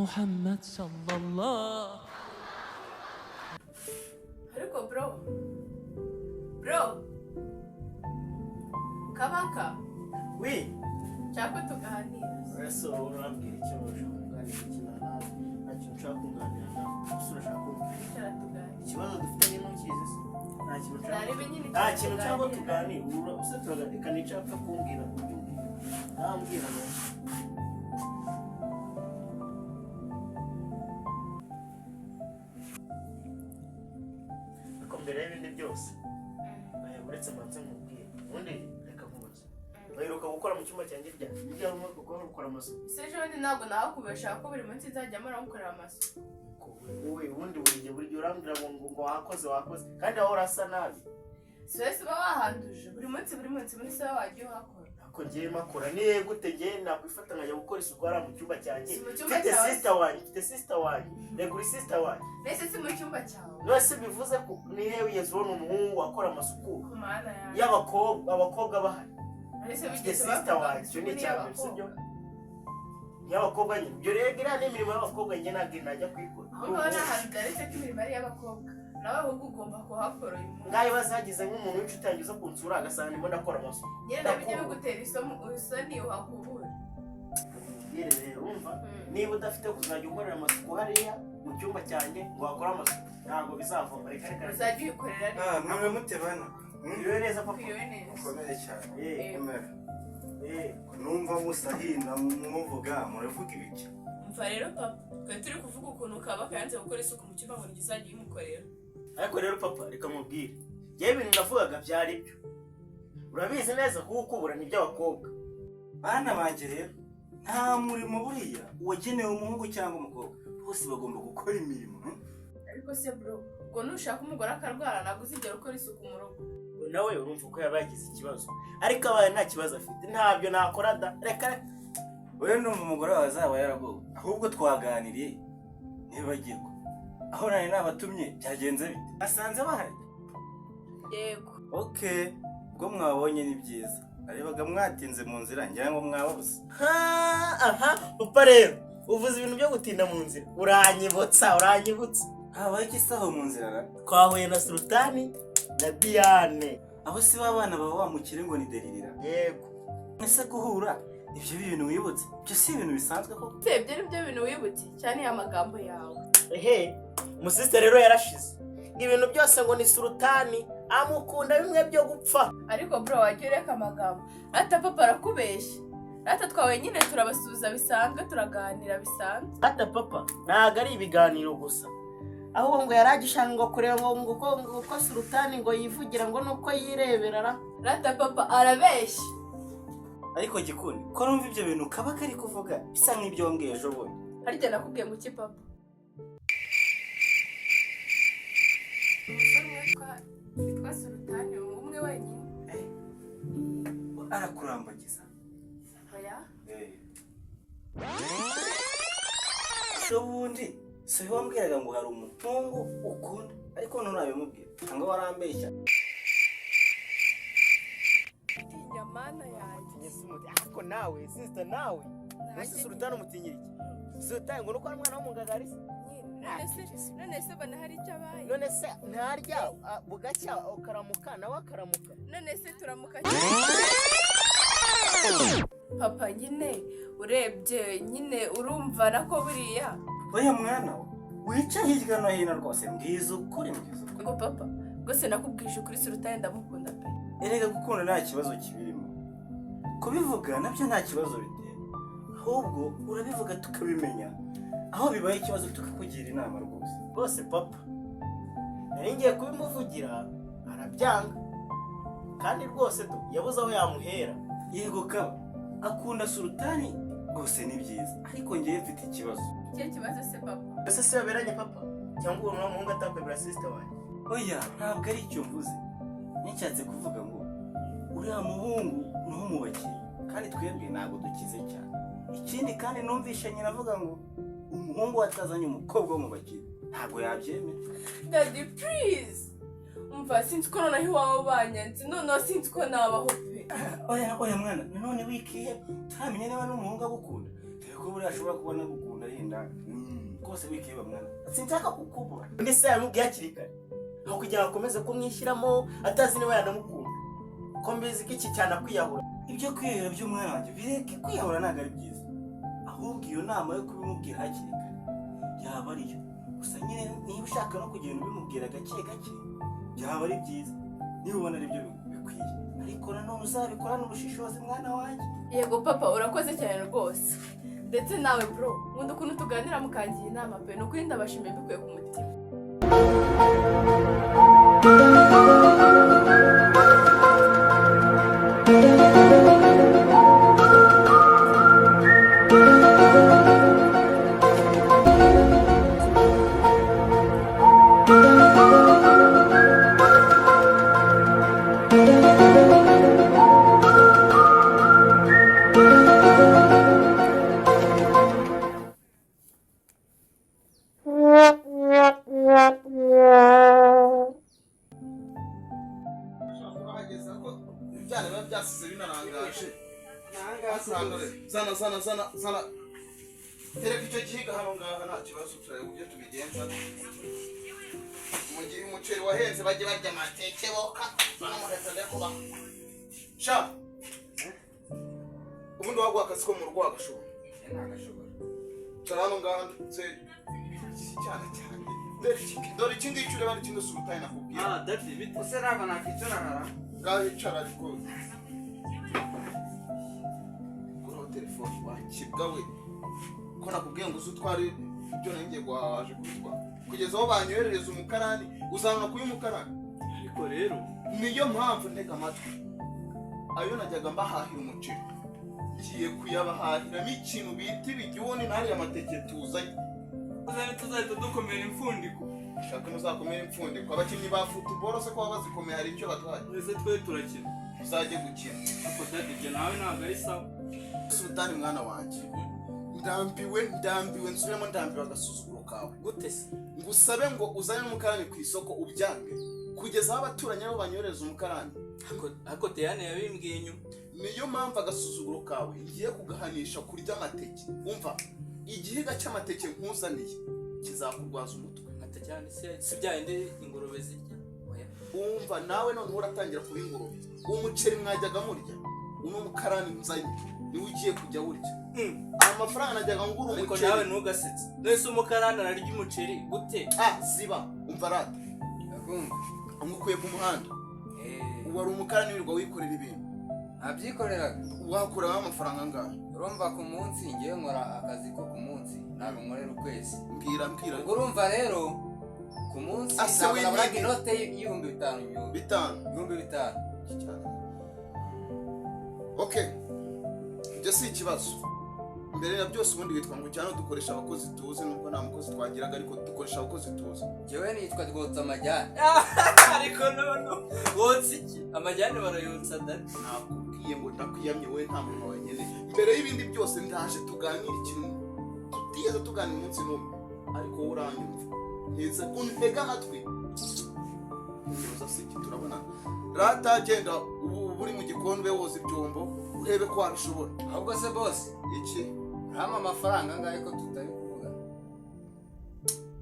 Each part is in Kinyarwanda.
محمد صلى الله. ariko bro kabaka Oui. cyangwa tuganira Ese urambwira ikibazo kuganira kinana ntacyo nshaka kuganira na usura shaka tuganira ikibazo dufite ni mukizi se nta kintu nshaka Narebe nyine nta kintu nshaka tuganira use turaganira nshaka kumbwira nambwira ko mbere y'ibindi byose uretse manze mubwire ubundi reka nkubaze baheruka gukora mu cyumba cyanjye ryari umwe gukora amasuku se ejo bundi ntabwo nakubesha ko buri munsi nzajya mpora mukorera amasuku wowe ubundi buri gihe urambwira ngo wakoze kandi aho urasa nabi si wese uba wahanduje buri munsi muri sawa wagiye uhakora ako ngiye makora niye gute ngiye nakwifata nkajya gukora isuku hariya mu cyumba cyanjye Si mu cyumba mfite cyawe? sister wanjye regura sister wanjye mbese si mu cyumba cyawe nose bivuze ko nihe wigeze ubona umuhungu akora amasuku ku mana yawe y'abakobwa bahari mbese mfite bigeze sister wanjye icyo ni icyambere sibyo y'abakobwa nyine ibyo rero iriya ni imirimo y'abakobwa njye ntabwo najya kuyikora aho ngaho ni ahantu byaretse ko imirimo ari iy'abakobwa nawe ahubwo ugomba kuhakora uyu munsi ngaho ibibazo hagize nk'umuntu w'inshuti yanjye uza kunsura agasanga ndimo ndakora amasuku ngenda bijye bigutera isoni uhakubura rero urumva niba udafite kuzajya ukorera amasuku hariya mu cyumba cyanjye ngo wakore amasuku ntabwo bizavoma reka uzajya uyikorera mwe mutebana iriwe neza papa ukwiwe neza mukomere cyane Eh. numva musahinda muvuga muravuga ibiki umva rero papa twari turi kuvuga ukuntu kabaka yanze gukora isuku mu cyumba ngo ntizajye uyimukorera ariko rero papa reka mubwire yewe ibintu navugaga byari byo urabizi neza kuko ukubura ni iby'abakobwa bana banjye rero nta murimo buriya wagenewe umuhungu cyangwa umukobwa bose bagomba gukora imirimo ariko se bro ngo nushaka umugore akarwara ntabwo uzigera ukora isuku mu rugo nawe urumva ko yaba yagize ikibazo ariko abaye nta kibazo afite ntabyo nakora da reka wowe numva umugore wawe azaba yaragowe ahubwo twaganiriye ntibagirwa aho nari nabatumye byagenze bite asanze bahari yego okay ubwo mwabonye ni byiza arebaga mwatinze mu nzira ngira ngo mwababuze aha papa rero uvuze ibintu byo gutinda mu nzira uranyibutsa habaye ikisaho mu nzira ra twahuye na Sultani na Diane aho si babana baba wamukire ngo ni Delirira yego ese guhura ibyo bintu wibutse byo si ibintu bisanzwe koko ibyo ni byo bintu wibutse cyane amagambo yawe umusiste rero yarashize ibintu byose ngo ni Sultani amukunda bimwe byo gupfa ariko bro wajya ureka amagambo ata papa arakubeshya ata twawe nyine turabasubiza bisanzwe turaganira bisanzwe ata papa ntabwo ari ibiganiro gusa ahubwo ngo yaragishaka ngo kureba ngo uko Sultani ngo yivugira ngo nuko yirebera rata papa arabeshya ariko gikundi ko numva ibyo bintu kaba kari kuvuga bisa nk'ibyo wambwiye ejo bundi harya nakubwiye ngo iki papa umusore witwa Sultani umwe wenyine arakurambagiza oya ejo bundi si wambwiraga ngo hari umuhungu ukunda ariko none urabimubwira cyangwa warambeshya tinya mana yanjye ariko nawe sister nawe ese Sultani umutinyira iki Sultani ngo nuko ari umwana w'umugagari none se bana hari icyo abaye none se ntarya bugacya ukaramuka nawe akaramuka none se turamuka papa nyine urebye nyine urumva nako buriya oya mwana we wica hirya no hino rwose mbwiza ukuri ngo papa rwose nakubwije ukuri Sultani ndamukunda pe erega gukunda nta kibazo kibirimo kubivuga nabyo nta kibazo bitera ahubwo urabivuga tukabimenya aho bibaye ikibazo tukakugira inama rwose papa nari ngiye kubimuvugira arabyanga kandi rwose yabuze aho yamuhera yego kaba akunda Sultani rwose ni byiza ariko ngiye mfite ikibazo ikihe kibazo se papa ese se baberanye papa cyangwa uwo muhungu atakwemera sister wanjye oya ntabwo ari icyo mvuze nshatse kuvuga ngo uriya muhungu ni umubakire kandi twebwe ntabwo dukize cyane ikindi kandi numvishe nyina avuga ngo umuhungu watazanye umukobwa w'umubakire ntabwo yabyemera daddy please umva sinzi ko noneho iwawe banyanze noneho sinzi ko nabaho pe oya mwana nanone wikiye turamenya niba n'umuhungu agukunda dore ko buriya ashobora kubona agukunda yenda rwose wikeba mwana sinshaka kukubura ndetse yamubwiye hakiri kare aho kugira ngo akomeze kumwishyiramo atazi niba yanamukunda ko mbizi ko iki cyane akwiyahura. ibyo kwihera by'umwana wanjye bireke kwiyahura ntabwo ari byiza ahubwo iyo nama yo kubimubwira hakiri kare yaba ariyo gusa nyine niba ushaka no kugenda ubimubwira gake gake byaba ari byiza niba ubona aribyo bikwiye ariko nanone uzabikorana ubushishozi mwana wanjye. Yego papa urakoze cyane rwose ndetse nawe bro nkunda ukuntu tuganira mukangira inama pe nukuri ndabashimiye mbikuye ku mutima. Zana tereka icyo gihiga hano ngaha nta kibazo turebe uburyo tubigenza mu gihe umuceri wahenze bajye barya amateke boka banamureka ndekuba sha ubundi waguha akazi ko mu rugo wagashobora cara hano ngaha ndetse cyane dore iki ngiki ureba ari kimwe surutaye nakubwiye dati bite use ntabwo nakwicara hara ngaho icara ariko telefone wakibwa we ko nakubwiye ngo uzutware ibyo nangiye guhaje kubitwa kugeza aho banyoherereza umukarani uzana kuyu mukarani ariko rero niyo mpamvu ntega amatwi ayo najyaga mbahahira umuceri ngiye kuyabahahiramo ikintu bita ibigihoni n'ariya amateke tuzanye tuzahita dukomera imfundiko shaka muzakomera imfundiko abakinnyi ba futuboro se ko baba bazikomeye hari icyo batwaye ese twe turakina uzajye gukina ariko dati ibyo nawe ntabwo ari sawa Sultani mwana wanjye ndambiwe nsubiremo ndambiwe agasuzuguro kawe gute se ngusabe ngo uzane umukarani ku isoko ubyange kugeza aho abaturanyi nabo banyoreza umukarani ariko Teyane yabimbwiye inyuma niyo mpamvu agasuzuguro kawe ngiye kugahanisha kurya amateke umva igihiga cy'amateke nkuzaniye kizakurwaza umutwe Teyane si byayindi ingurube zirya umva nawe none uratangira kuba ingurube umuceri mwajyaga murya uno mukarani nzanye niwe ugiye kujya urya amafaranga najyaga ngura umuceri ariko nawe ntugasetse nese umukarani ararya umuceri gute ziba umva rata amukuye ku muhanda wari umukarani wirirwa wikorera ibintu abyikoreraga wakuramo amafaranga angahe urumva ku munsi ngiye nkora akazi ko ku munsi ntabwo nkorera ukwezi mbwira ubwo urumva rero ku munsi ntabwo naburaga inote y'ibihumbi bitanu okay ibyo si ikibazo mbere ya byose ubundi witwa ngo cyane dukoresha abakozi tuzi nubwo nta mukozi twagiraga ariko dukoresha abakozi tuzi jewe nitwa Rwotsa Amajyane ariko none wotsa iki amajyane barayotsa dati nakubwiye ngo ndakwiyamye wowe nta muntu wenyine mbere y'ibindi byose ndaje tuganira ikintu tutigeze tuganira umunsi n'umwe ariko wowe uranyumva neza untega amatwi nyoza siki turabona rata genda uri mu gikombe woza ibyombo urebe ko wabishobora ahubwo se boss iki urama amafaranga angahe ko tutari kuvuga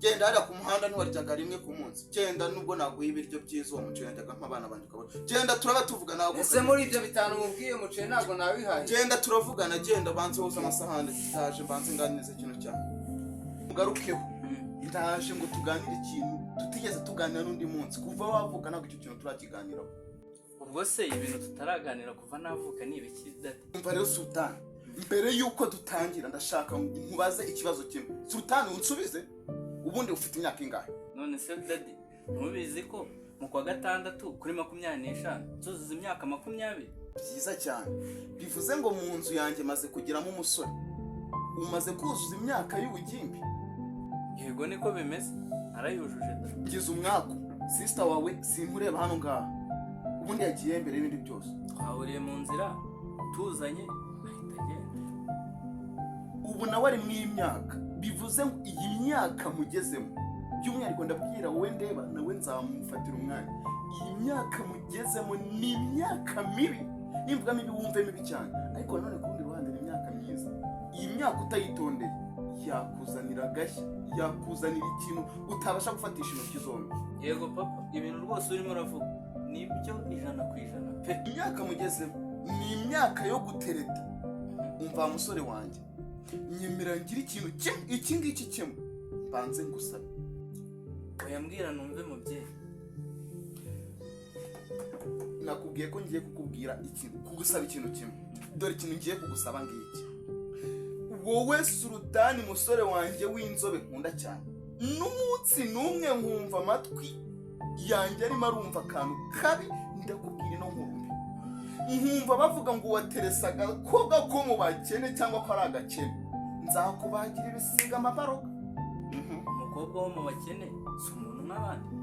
genda hariya ku muhanda ntiwaryaga rimwe ku munsi genda nubwo naguha ibiryo byiza uwo muceri najyaga nk'abana banjye ukabona genda turaba tuvuga ntabwo ese muri ibyo bitanu mubwiye umuceri ntabwo nawihaye genda turavugana genda banze woza amasahani ndaje mbanze nganirize ikintu cyane mugarukeho ndaje ngo tuganire ikintu tutigeze tuganira n'undi munsi kuva wavuga ntabwo icyo kintu turakiganiraho ubwo se ibintu tutaraganira kuva navuka ni ibiki dati umva rero Sultani mbere yuko dutangira ndashaka nkubaze ikibazo kimwe Sultani unsubize ubundi ufite imyaka ingahe none se dadi ntubizi ko mu kwa gatandatu kuri 25 tuzuza imyaka 20 byiza cyane bivuze ngo mu nzu yanjye maze kugiramo umusore umaze kuzuza imyaka y'ubugimbi yego niko bimeze arayujuje ngize umwaka sister wawe simureba hano ngaha ubundi yagiye mbere y'ibindi byose twahuriye mu nzira tuzanye ahita agenda ubu nawe ari mw'imyaka bivuze ngo iyi myaka mugezemo by'umwihariko ndabwira wowe ndeba nawe nzamufatira umwanya iyi myaka mugezemo ni imyaka mibi nimvuga mibi wumve mibi cyane ariko nanone ku rundi ruhande ni imyaka myiza iyi myaka utayitondeye yakuzanira agashya, yakuzanira ikintu utabasha gufatisha intoki zombi. Yego papa, ibintu rwose urimo uravuga nibyo 100% pe. Imyaka mugezemo ni imyaka yo gutereta. Umva musore wanjye, nyemera ngira ikintu iki ngiki kimwe mbanze ngusaba. Oyambwira numve mubyeyi. Nakubwiye ko ngiye kukubwira ikintu, kugusaba ikintu kimwe. Dore ikintu ngiye kugusaba ngiki. Wowe Sultani musore wanjye w'inzobe nkunda cyane, n'umunsi numwe nkumva amatwi yanjye arimo arumva akantu kabi, ndakubwira ino nkuru mbi. Nkumva bavuga ngo wateresaga koga ko mu bakene cyangwa ko ari agakene, nzakubagira ibisiga amabaroga. Umukobwa wo mu bakene si umuntu n'abandi.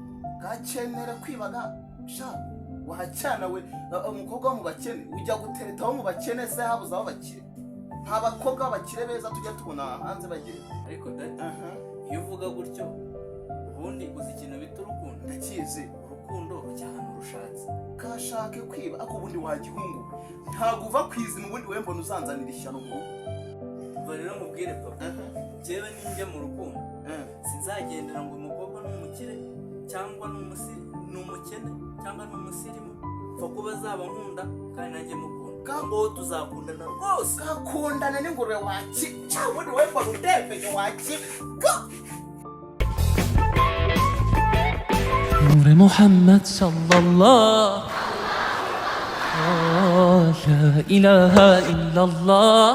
Gakenera kwibaga sha wahacyana we. Umukobwa wo mu bakene ujya gutereta wo mu bakene se habuze aho bakire. Nta bakobwa b'abakire beza tujya tubona hanze bagira. Ariko dati iyo uvuga gutyo ubundi uzi ikintu bita urukundo. Ndakizi. Urukundo rujya ahantu rushatse. Kashake kwiba ako ubundi wagihungu, ntago uva kwizima ubundi we mbona uzanzanira ishyano mu rugo. Umva rero mubwire papa, njyewe ninjya mu rukundo sinzagendera ngo umukobwa n'umukire cyangwa n'umukene cyangwa n'umusirimu, pfa kuba azaba nkunda kandi nanjye mukunda, ngo tuzakundana rwose. Gakundana n'ingurube waki cyangwa ni we mbona utembenye waki. نور محمد صلى الله لا إله إلا الله